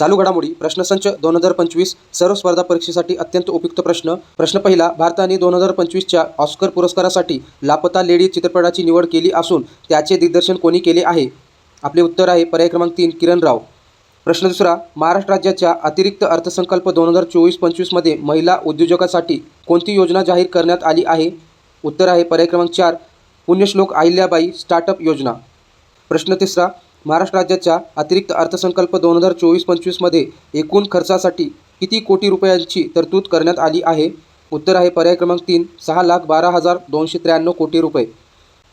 चालू घडामोडी प्रश्नसंच 2025 सर्व स्पर्धा परीक्षेसाठी अत्यंत उपयुक्त प्रश्न पहिला, भारताने 2025च्या ऑस्कर पुरस्कारासाठी लापता लेडी चित्रपटाची निवड केली असून त्याचे दिग्दर्शन कोणी केले आहे? आपले उत्तर आहे पर्याय क्रमांक 3 किरण राव. प्रश्न दुसरा, महाराष्ट्र राज्याच्या अतिरिक्त अर्थसंकल्प 2024-25 मध्ये महिला उद्योजकासाठी कोणती योजना जाहीर करण्यात आली आहे? उत्तर आहे पर्याय क्रमांक 4 पुण्यश्लोक अहिल्याबाई स्टार्टअप योजना. प्रश्न तिसरा, महाराष्ट्र राज्याच्या अतिरिक्त अर्थसंकल्प 2024-25 मध्ये एकूण खर्चासाठी किती कोटी रुपयांची तरतूद करण्यात आली आहे? उत्तर आहे पर्याय क्रमांक 3 6,12,293 कोटी रुपये.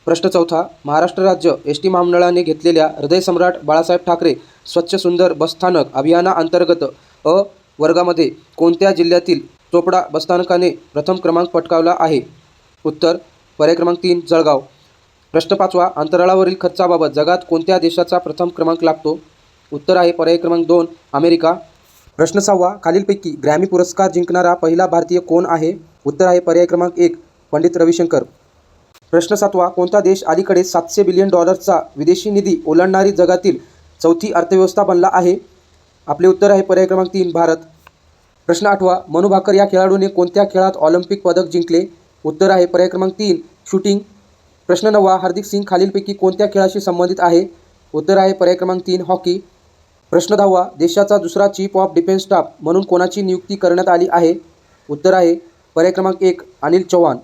प्रश्न चौथा, महाराष्ट्र राज्य एस.टी. महामंडळाने घेतलेल्या हृदयसम्राट बाळासाहेब ठाकरे स्वच्छ सुंदर बसस्थानक अभियानाअंतर्गत अ वर्गामध्ये कोणत्या जिल्ह्यातील चोपडा बसस्थानकाने प्रथम क्रमांक पटकावला आहे? उत्तर पर्याय क्रमांक 3 जळगाव. प्रश्न पाचवा, अंतराळावरील खर्चाबाबत जगात कोणत्या देशाचा प्रथम क्रमांक लागतो? उत्तर आहे पर्याय क्रमांक 2 अमेरिका. प्रश्न सहावा, खालीलपैकी ग्रॅमी पुरस्कार जिंकणारा पहिला भारतीय कोण आहे? उत्तर आहे पर्याय क्रमांक 1 पंडित रविशंकर. प्रश्न सातवा, कोणता देश अलीकडे $700 बिलियन विदेशी निधी ओलांडणारी जगातील चौथी अर्थव्यवस्था बनला आहे? आपले उत्तर आहे पर्याय क्रमांक 3 भारत. प्रश्न आठवा, मनू भाकर या खेळाडूने कोणत्या खेळात ऑलिम्पिक पदक जिंकले? उत्तर आहे पर्याय क्रमांक 3 शूटिंग. प्रश्न नववा, हार्दिक सिंग खालीलपैकी कोणत्या खेळाशी संबंधित आहे? उत्तर आहे पर्याय क्रमांक 3 हॉकी. प्रश्न दहावा, देशाचा दुसरा चीफ ऑफ डिफेन्स स्टाफ म्हणून कोणाची नियुक्ती करण्यात आली आहे? उत्तर आहे पर्याय क्रमांक 1 अनिल चौहान.